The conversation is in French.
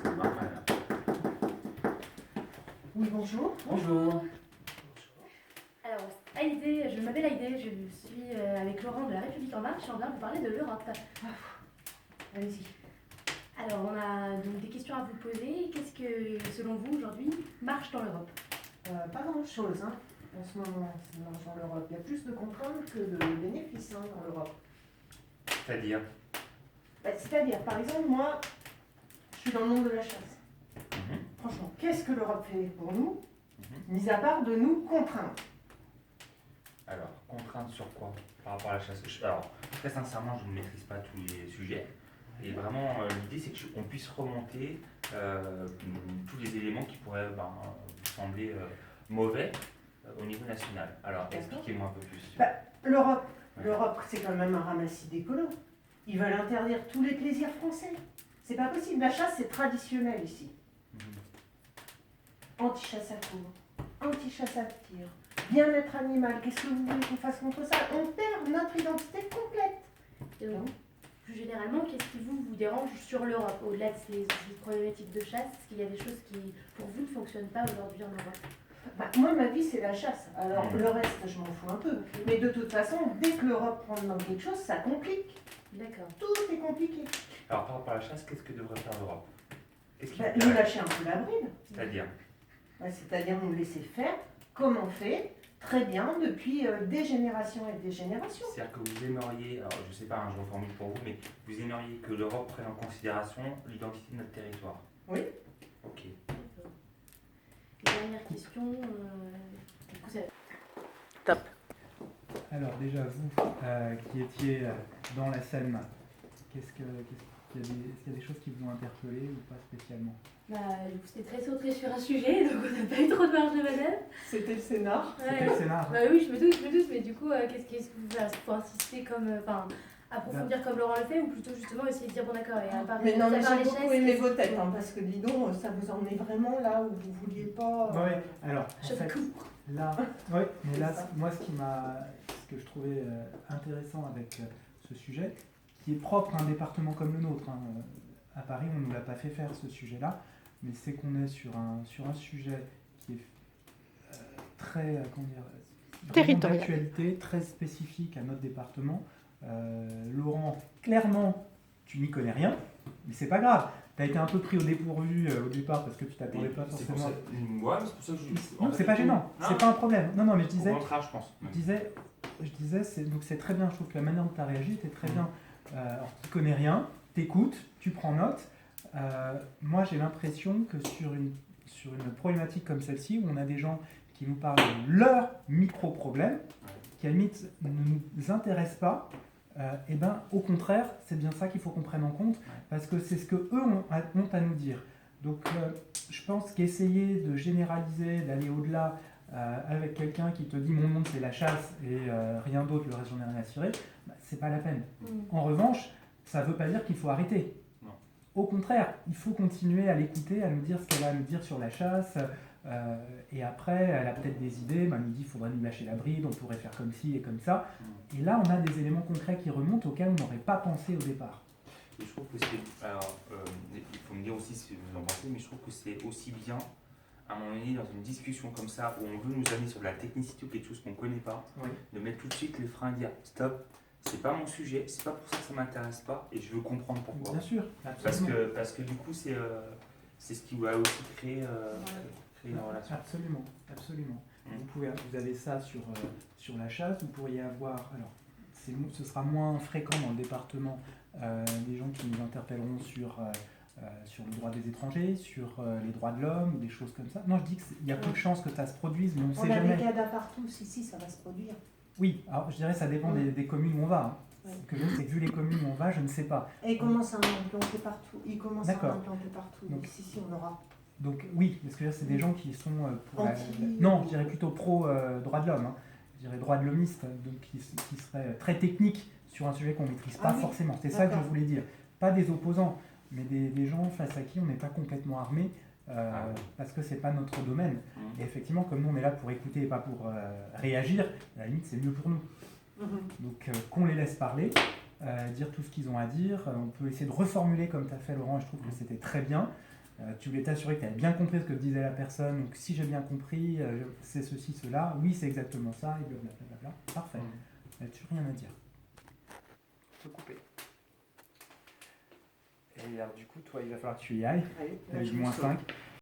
ça va mal. Oui, bonjour. Bonjour. Alors, je m'appelle Aïdé, je suis avec Laurent de La République En Marche et on vient vous parler de l'Europe. Allez-y. Alors, on a donc des questions à vous poser. Qu'est-ce que, selon vous, aujourd'hui, marche dans l'Europe? Pas grand-chose en ce moment dans l'Europe. Il y a plus de contraintes que de bénéfices dans l'Europe. C'est-à-dire C'est-à-dire, par exemple, moi, je suis dans le monde de la chasse. Mhm. Franchement, qu'est-ce que l'Europe fait pour nous, Mhm. mis à part de nous contraindre? Alors, contrainte sur quoi par rapport à la chasse? Alors, très sincèrement, je ne maîtrise pas tous les sujets. Et vraiment, l'idée, c'est qu'on puisse remonter tous les éléments qui pourraient vous sembler mauvais au niveau national. Alors, D'accord. expliquez-moi un peu plus. L'Europe, Ouais. l'Europe, c'est quand même un ramassis d'écolos. Ils veulent interdire tous les plaisirs français. C'est pas possible. La chasse, c'est traditionnel ici. Mhm. Anti-chasse à courre, anti-chasse à tir, bien-être animal. Qu'est-ce que vous voulez qu'on fasse contre ça? On perd notre identité complète. Et donc, plus généralement, qu'est-ce qui vous dérange sur l'Europe? Au-delà de ces problématiques de chasse, est-ce qu'il y a des choses qui, pour vous, ne fonctionnent pas aujourd'hui en Europe? Moi, ma vie, c'est la chasse. Alors, Mhm. le reste, je m'en fous un peu. Mais de toute façon, dès que l'Europe prend dans quelque chose, ça complique. D'accord. Tout est compliqué. Alors, par rapport à la chasse, qu'est-ce que devrait faire l'Europe? Qu'est-ce qui Nous lâcher un peu la bride. C'est-à-dire C'est-à-dire nous laisser faire comme on fait très bien depuis des générations et des générations. C'est-à-dire que vous aimeriez, alors je ne sais pas, je reformule pour vous, mais vous aimeriez que l'Europe prenne en considération l'identité de notre territoire. Oui. Ok. Dernière question. Du coup, c'est- Alors déjà, vous qui étiez dans la scène, est-ce qu'il y a des choses qui vous ont interpellé ou pas spécialement? du coup, c'était très centré sur un sujet, donc on n'a pas eu trop de marge de manœuvre. C'était le scénar. C'était le scénar. Oui, je me doute, mais du coup, qu'est-ce que vous faut insister comme, approfondir comme Laurent le fait, ou plutôt justement essayer de dire bon d'accord, et à part, Mais non, mais à part j'ai les beaucoup chaises, aimé qu'est-ce vos que- têtes, parce que dis donc, ça vous emmenait vraiment là où vous vouliez pas. Ouais, alors en Je fait, cours. là, ouais, mais là, C'est ça. moi ce que je trouvais intéressant avec ce sujet, qui est propre à un département comme le nôtre, hein, à Paris on ne nous l'a pas fait faire ce sujet-là, mais c'est qu'on est sur un sujet qui est très, comment dire, vraiment Territorial. d'actualité, très spécifique à notre département. Laurent, clairement, tu n'y connais rien, mais c'est pas grave. Tu as été un peu pris au dépourvu au départ parce que tu t'attendais pas C'est pour forcément. ça, ouais, c'est pour ça que je. Non, c'est pas gênant, Non, c'est pas un problème. Non, mais je disais, Au contraire, je pense. donc c'est très bien. Je trouve que la manière dont tu as réagi était très bien. Alors, tu connais rien, t'écoutes, tu prends note. Moi, j'ai l'impression que sur une problématique comme celle-ci, où on a des gens qui nous parlent de leurs micro-problèmes, qui à la limite ne nous intéressent pas, et ben au contraire, c'est bien ça qu'il faut qu'on prenne en compte, parce que c'est ce que eux ont à nous dire. Donc, je pense qu'essayer de généraliser, d'aller au-delà avec quelqu'un qui te dit mon monde c'est la chasse et rien d'autre, le reste j'en ai rien à cirer, c'est pas la peine. En revanche, ça veut pas dire qu'il faut arrêter. Non. Au contraire, il faut continuer à l'écouter, à nous dire ce qu'elle a à nous dire sur la chasse. Et après, elle a peut-être des idées. Elle nous dit qu'il faudrait nous lâcher la bride, on pourrait faire comme ci et comme ça. Et là, on a des éléments concrets qui remontent auxquels on n'aurait pas pensé au départ. Et je trouve que c'est. Alors, il faut me dire aussi ce que vous en pensez, mais je trouve que c'est aussi bien, à un moment donné, dans une discussion comme ça, où on veut nous amener sur de la technicité ou quelque chose qu'on ne connaît pas, Oui. de mettre tout de suite les freins et dire stop, c'est pas mon sujet, c'est pas pour ça que ça m'intéresse pas, et je veux comprendre pourquoi. Bien sûr, Parce absolument. que du coup, c'est ce qui va aussi créer une relation. Absolument, absolument. Vous avez ça sur la chasse, vous pourriez avoir, alors ce sera moins fréquent dans le département, des gens qui nous interpelleront sur le droit des étrangers, sur les droits de l'homme, ou des choses comme ça. Non, je dis qu'il y a peu de chances que ça se produise, mais on ne On sait a jamais. des cas partout, si, ça va se produire. Oui, alors je dirais que ça dépend des communes où on va. Hein. Ouais. Ce que je sais, c'est que vu les communes où on va, je ne sais pas. Et il commence à en implanter partout. Il commence à en D'accord. implanter partout. Donc si, on aura. Donc oui, parce que là, c'est des gens qui sont pour Anti- non, je dirais plutôt pro droits de l'homme. Hein. Je dirais droits de l'hommiste, donc qui seraient très techniques sur un sujet qu'on ne maîtrise pas Ah oui, forcément. C'est ça que je d'accord. voulais dire. Pas des opposants, mais des gens face à qui on n'est pas complètement armé, parce que c'est pas notre domaine. Et effectivement, comme nous on est là pour écouter et pas pour réagir, à la limite c'est mieux pour nous. Donc qu'on les laisse parler, dire tout ce qu'ils ont à dire. On peut essayer de reformuler comme tu as fait Laurent, et je trouve que c'était très bien. Tu voulais t'assurer que tu avais bien compris ce que disait la personne, donc si j'ai bien compris, c'est ceci, cela, oui, c'est exactement ça, et blablabla. Parfait. Là-dessus, rien à dire. Je peux couper. Et alors, du coup, toi, il va falloir que tu y ailles. Allez, Tu as eu je moins me sauve. 5.